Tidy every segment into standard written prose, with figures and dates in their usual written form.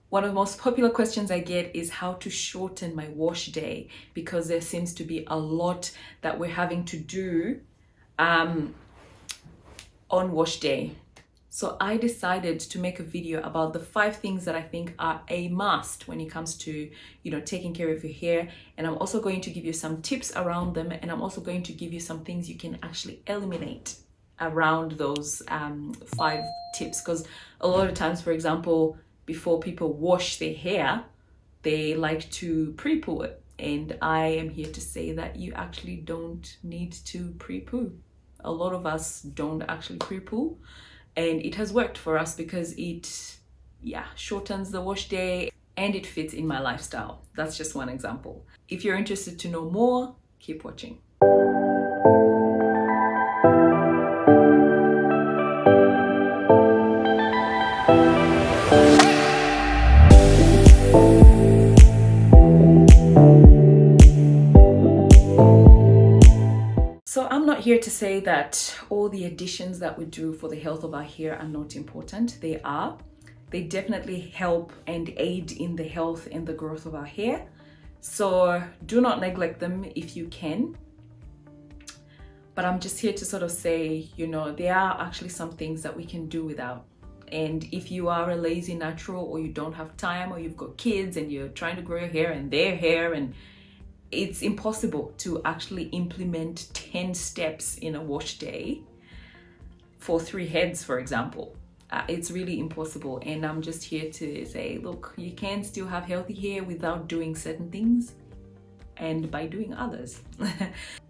One of the most popular questions I get is how to shorten my wash day, because there seems to be a lot that we're having to do on wash day. So I decided to make a video about the 5 things that I think are a must when it comes to, taking care of your hair. And I'm also going to give you some tips around them, and I'm also going to give you some things you can actually eliminate around those 5 tips. Because a lot of times, for example, before people wash their hair, they like to pre-poo it. And I am here to say that you actually don't need to pre-poo. A lot of us don't actually pre-poo, and it has worked for us because it shortens the wash day and it fits in my lifestyle. That's just one example. If you're interested to know more, keep watching. So I'm not here to say that all the additions that we do for the health of our hair are not important. They are. They definitely help and aid in the health and the growth of our hair. So do not neglect them if you can. But I'm just here to sort of say, there are actually some things that we can do without. And if you are a lazy natural, or you don't have time, or you've got kids and you're trying to grow your hair and their hair, and it's impossible to actually implement 10 steps in a wash day for 3 heads, for example. It's really impossible. And I'm just here to say, look, you can still have healthy hair without doing certain things and by doing others.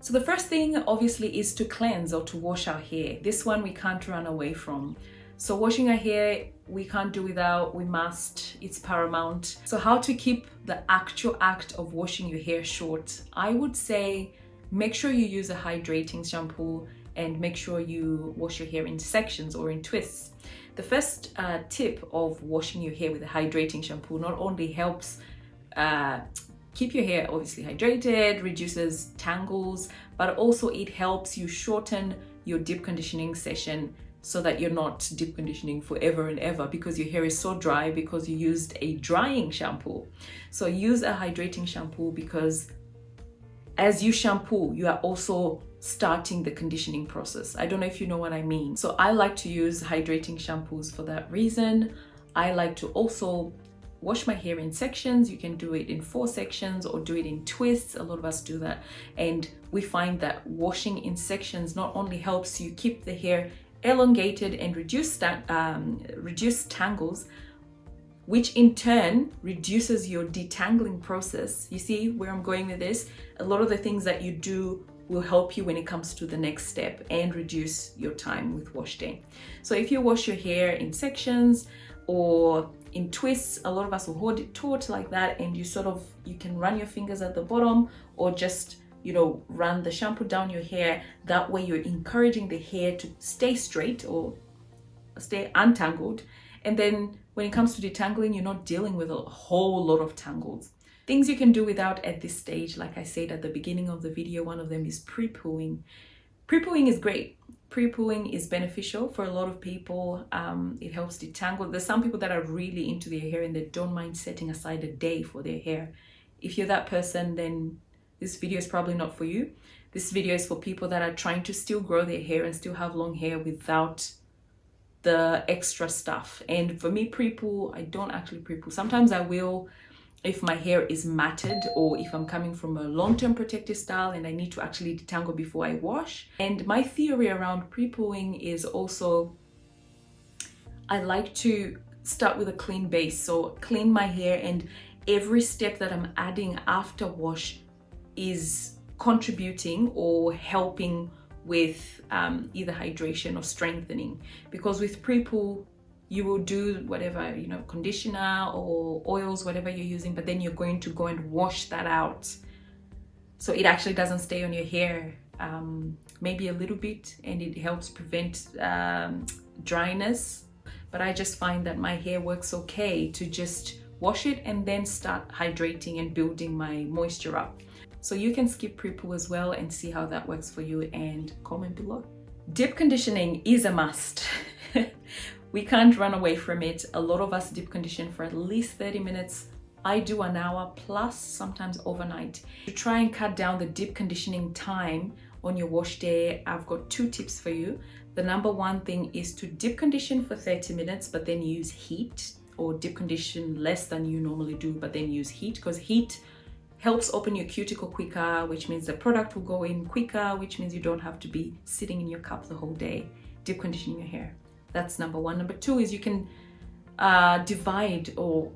So the first thing obviously is to cleanse or to wash our hair. This one we can't run away from. So washing our hair, we can't do without, we must, it's paramount. So how to keep the actual act of washing your hair short? I would say make sure you use a hydrating shampoo, and make sure you wash your hair in sections or in twists. The first tip of washing your hair with a hydrating shampoo not only helps keep your hair obviously hydrated, reduces tangles, but also it helps you shorten your deep conditioning session, so that you're not deep conditioning forever and ever because your hair is so dry because you used a drying shampoo. So use a hydrating shampoo, because as you shampoo, you are also starting the conditioning process. I don't know if you know what I mean. So I like to use hydrating shampoos for that reason. I like to also wash my hair in sections. You can do it in 4 sections or do it in twists. A lot of us do that. And we find that washing in sections not only helps you keep the hair elongated and reduce tangles, which in turn reduces your detangling process. You see where I'm going with this? A lot of the things that you do will help you when it comes to the next step and reduce your time with wash day. So if you wash your hair in sections or in twists, a lot of us will hold it taut like that, and you can run your fingers at the bottom, or just run the shampoo down your hair. That way you're encouraging the hair to stay straight or stay untangled. And then when it comes to detangling, you're not dealing with a whole lot of tangles. Things you can do without at this stage, like I said at the beginning of the video, one of them is pre-pooing. Pre-pooing is great. Pre-pooing is beneficial for a lot of people. It helps detangle. There's some people that are really into their hair and they don't mind setting aside a day for their hair. If you're that person, then this video is probably not for you. This video is for people that are trying to still grow their hair and still have long hair without the extra stuff. And for me, pre-poo, I don't actually pre-poo. Sometimes I will if my hair is matted, or if I'm coming from a long-term protective style and I need to actually detangle before I wash. And my theory around pre-pooing is also, I like to start with a clean base. So clean my hair, and every step that I'm adding after wash is contributing or helping with either hydration or strengthening. Because with pre-poo, you will do whatever, conditioner or oils, whatever you're using, but then you're going to go and wash that out. So it actually doesn't stay on your hair, maybe a little bit, and it helps prevent dryness. But I just find that my hair works okay to just wash it and then start hydrating and building my moisture up. So you can skip pre-poo as well and see how that works for you, and comment below. Deep conditioning is a must. We can't run away from it. A lot of us deep condition for at least 30 minutes. I do an hour plus, sometimes overnight. To try and cut down the deep conditioning time on your wash day, I've got 2 tips for you. The number one thing is to deep condition for 30 minutes, but then use heat, or deep condition less than you normally do, but then use heat, because heat helps open your cuticle quicker, which means the product will go in quicker, which means you don't have to be sitting in your cup the whole day deep conditioning your hair. That's number one. Number two is you can divide, or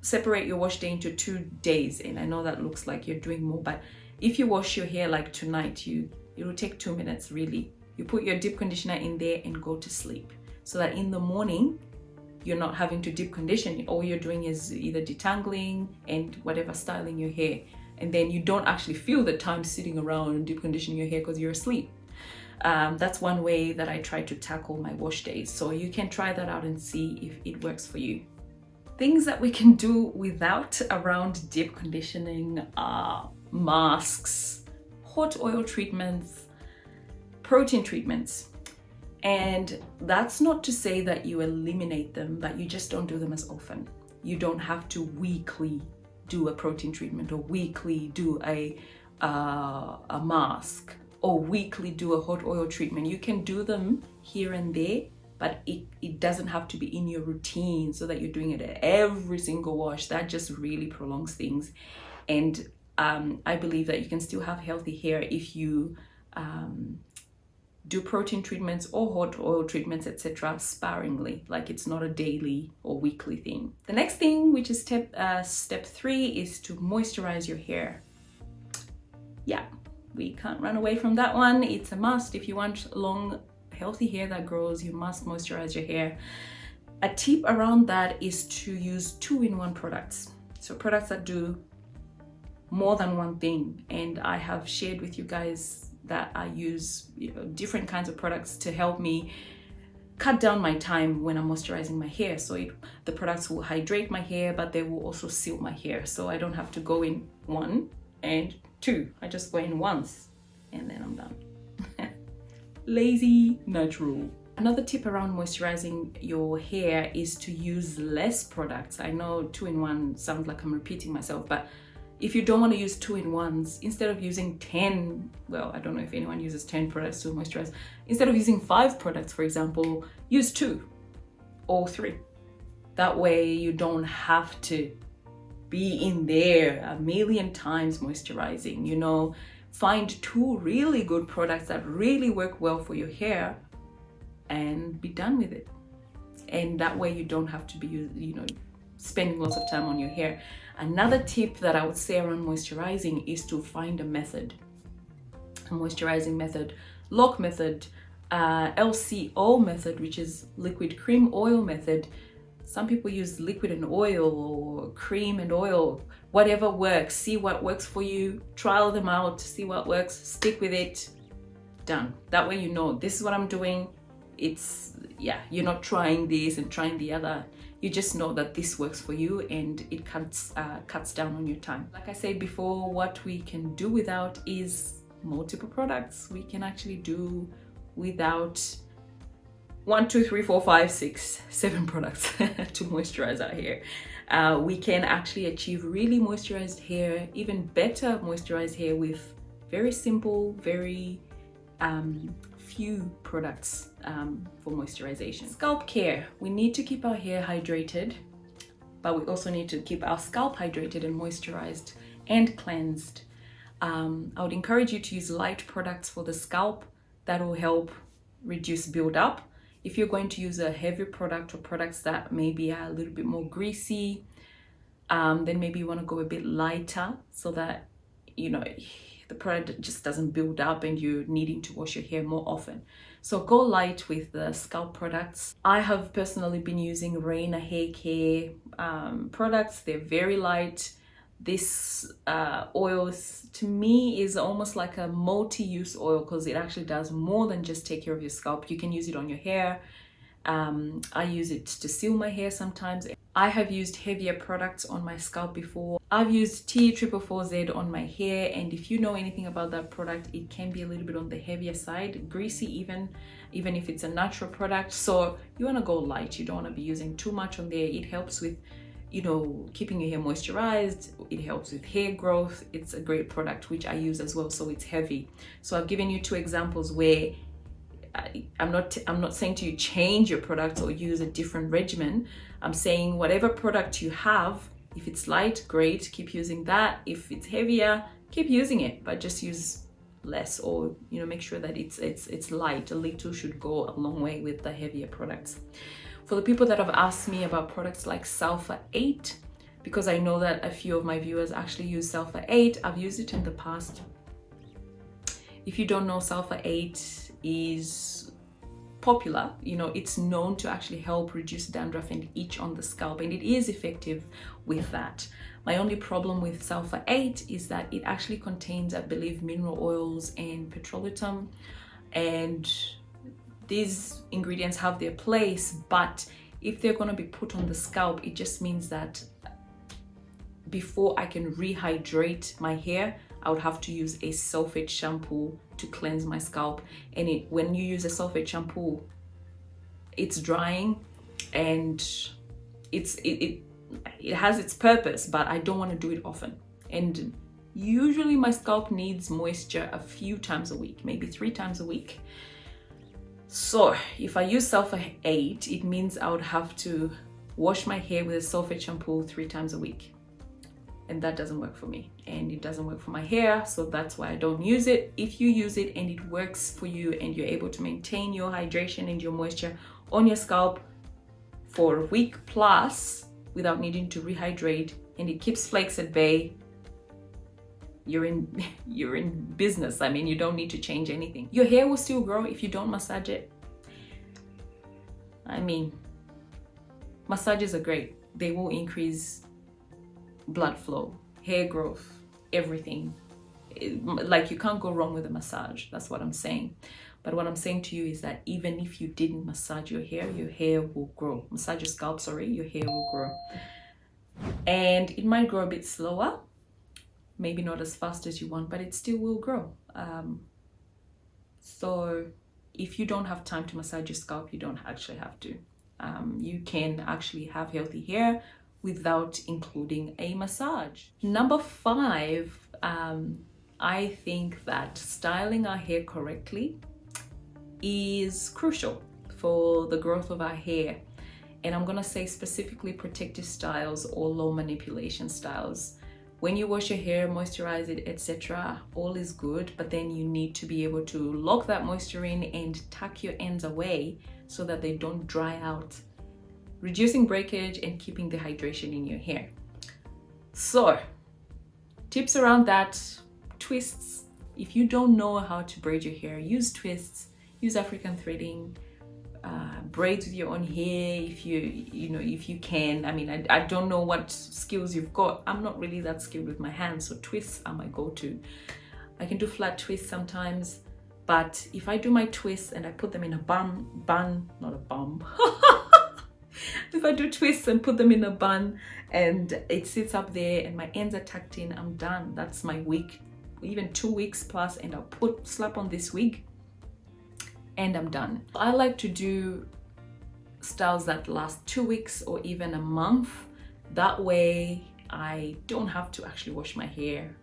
separate your wash day into 2 days. And I know that looks like you're doing more, but if you wash your hair like tonight, it'll take 2 minutes really. You put your deep conditioner in there and go to sleep, so that in the morning you're not having to deep condition. All you're doing is either detangling and whatever, styling your hair, and then you don't actually feel the time sitting around and deep conditioning your hair because you're asleep. That's one way that I try to tackle my wash days, so you can try that out and see if it works for you. Things that we can do without around deep conditioning are masks, hot oil treatments, protein treatments. And that's not to say that you eliminate them, but you just don't do them as often. You don't have to weekly do a protein treatment, or weekly do a mask, or weekly do a hot oil treatment. You can do them here and there, but it doesn't have to be in your routine so that you're doing it every single wash. That just really prolongs things. And I believe that you can still have healthy hair if you do protein treatments or hot oil treatments, etc., sparingly. Like, it's not a daily or weekly thing. The next thing, which is step 3, is to moisturize your hair. Yeah, we can't run away from that one. It's a must. If you want long, healthy hair that grows, you must moisturize your hair. A tip around that is to use 2-in-1 products. So products that do more than one thing. And I have shared with you guys that I use different kinds of products to help me cut down my time when I'm moisturizing my hair. So the products will hydrate my hair, but they will also seal my hair. So I don't have to go in 1 and 2. I just go in once and then I'm done. Lazy, natural. Another tip around moisturizing your hair is to use less products. I know 2-in-1 sounds like I'm repeating myself, but if you don't want to use 2-in-1s, instead of using 10, well, I don't know if anyone uses 10 products to moisturize. Instead of using 5 products, for example, use 2 or 3. That way you don't have to be in there a million times moisturizing. Find 2 really good products that really work well for your hair and be done with it. And that way you don't have to be, spending lots of time on your hair. Another tip that I would say around moisturizing is to find a method. A moisturizing method, lock method, LCO method, which is liquid cream oil method. Some people use liquid and oil, or cream and oil, whatever works. See what works for you, trial them out, see what works, stick with it, done. That way this is what I'm doing. You're not trying this and trying the other. You just know that this works for you, and it cuts down on your time. Like I said before, what we can do without is multiple products. We can actually do without 1, 2, 3, 4, 5, 6, 7 products to moisturize our hair. We can actually achieve really moisturized hair, even better moisturized hair, with very simple, very few products for moisturization. Scalp care. We need to keep our hair hydrated, but we also need to keep our scalp hydrated and moisturized and cleansed. I would encourage you to use light products for the scalp. That will help reduce buildup. If you're going to use a heavy product, or products that maybe are a little bit more greasy, then maybe you want to go a bit lighter, so that the product just doesn't build up and you're needing to wash your hair more often. So go light with the scalp products. I have personally been using Reina hair care products. They're very light. This oil to me is almost like a multi-use oil, because it actually does more than just take care of your scalp. You can use it on your hair, I use it to seal my hair sometimes. I have used heavier products on my scalp before. I've used T444Z on my hair, and if you know anything about that product, it can be a little bit on the heavier side, greasy even if it's a natural product. So you want to go light. You don't want to be using too much on there. It helps with, you know, keeping your hair moisturized. It helps with hair growth. It's a great product, which I use as well. So it's heavy. So I've given you two examples where I'm not saying to you change your products or use a different regimen. I'm saying whatever product you have, if it's light, great, keep using that. If it's heavier, keep using it, but just use less, or, you know, make sure that it's light. A little should go a long way with the heavier products. For the people that have asked me about products like Sulfur 8, because I know that a few of my viewers actually use Sulfur 8, I've used it in the past. If you don't know, Sulfur 8 is popular. You know, it's known to actually help reduce dandruff and itch on the scalp, and it is effective with that. My only problem with Sulfur 8 is that it actually contains, I believe, mineral oils and petrolatum, and these ingredients have their place, but if they're going to be put on the scalp, it just means that before I can rehydrate my hair, I would have to use a sulfate shampoo to cleanse my scalp. And when you use a sulfate shampoo, it's drying, and it has its purpose, but I don't want to do it often. And usually my scalp needs moisture a few times a week, maybe 3 times a week. So if I use Sulfur 8, it means I would have to wash my hair with a sulfate shampoo 3 times a week. And that doesn't work for me, and it doesn't work for my hair, so that's why I don't use it. If you use it and it works for you and you're able to maintain your hydration and your moisture on your scalp for a week plus without needing to rehydrate, and it keeps flakes at bay, you're in business. I mean, you don't need to change anything. Your hair will still grow if you don't massage it. I mean, massages are great. They will increase blood flow, hair growth, everything. Like, you can't go wrong with a massage. That's what I'm saying. But what I'm saying to you is that even if you didn't massage your hair will grow. Massage your scalp, sorry, your hair will grow. And it might grow a bit slower, maybe not as fast as you want, but it still will grow. So if you don't have time to massage your scalp, you don't actually have to. You can actually have healthy hair without including a massage. Number 5, I think that styling our hair correctly is crucial for the growth of our hair. And I'm gonna say specifically protective styles or low manipulation styles. When you wash your hair, moisturize it, etc., all is good, but then you need to be able to lock that moisture in and tuck your ends away so that they don't dry out, reducing breakage and keeping the hydration in your hair. So, tips around that: twists. If you don't know how to braid your hair, use twists, use African threading, braids with your own hair if you can. I mean, I don't know what skills you've got. I'm not really that skilled with my hands, so twists are my go-to. I can do flat twists sometimes, but if I do my twists and I put them in a bun, not a bum. If I do twists and put them in a bun and it sits up there and my ends are tucked in, I'm done. That's my week, even 2 weeks plus, and I'll slap on this wig and I'm done. I like to do styles that last 2 weeks or even a month. That way I don't have to actually wash my hair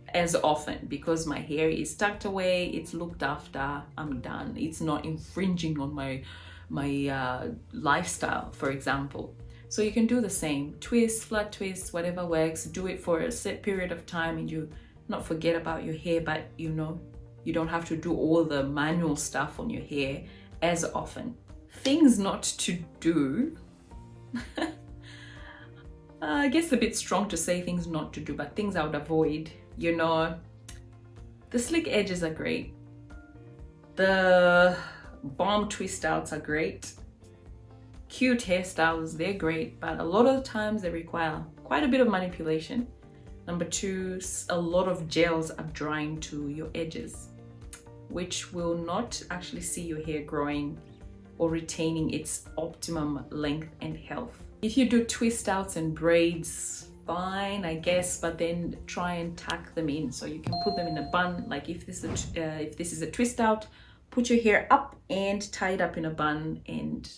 as often, because my hair is tucked away, it's looked after, I'm done. It's not infringing on my lifestyle, for example. So you can do the same, twists, flat twists, whatever works. Do it for a set period of time and you not forget about your hair, but you know, you don't have to do all the manual stuff on your hair as often. Things not to do. I guess a bit strong to say things not to do, but things I would avoid. You know, the slick edges are great. The bomb twist outs are great. Cute hairstyles, they're great, but a lot of the times they require quite a bit of manipulation. Number 2, a lot of gels are drying to your edges, which will not actually see your hair growing or retaining its optimum length and health. If you do twist outs and braids, fine, I guess, but then try and tuck them in. So you can put them in a bun. Like if this is a twist out, put your hair up and tie it up in a bun, and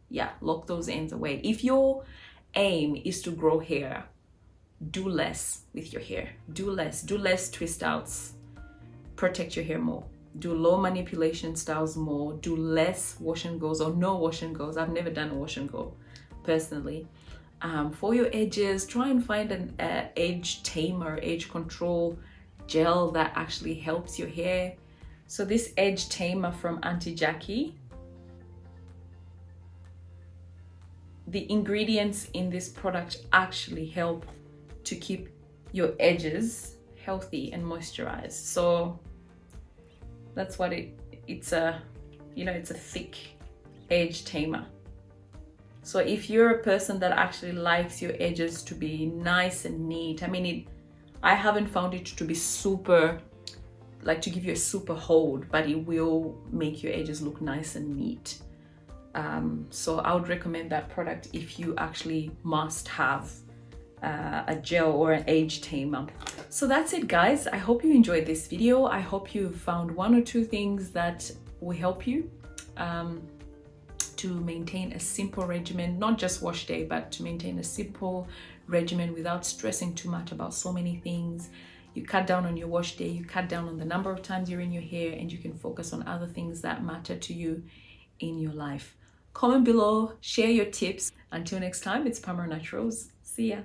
yeah, lock those ends away. If your aim is to grow hair, do less with your hair. Do less twist outs. Protect your hair more. Do low manipulation styles more. Do less wash and goes or no wash and goes. I've never done a wash and go personally. For your edges, try and find an edge tamer, edge control gel that actually helps your hair. So this edge tamer from Auntie Jackie, the ingredients in this product actually help to keep your edges healthy and moisturized. So that's what it's a thick edge tamer. So if you're a person that actually likes your edges to be nice and neat, I mean, I haven't found it to be super, like to give you a super hold, but it will make your edges look nice and neat. So I would recommend that product if you actually must have a gel or an edge tamer. So that's it, guys. I hope you enjoyed this video. I hope you found one or two things that will help you to maintain a simple regimen, not just wash day, but to maintain a simple regimen without stressing too much about so many things. You cut down on your wash day, you cut down on the number of times you're in your hair, and you can focus on other things that matter to you in your life. Comment below, share your tips. Until next time, it's Palmer Naturals. See ya.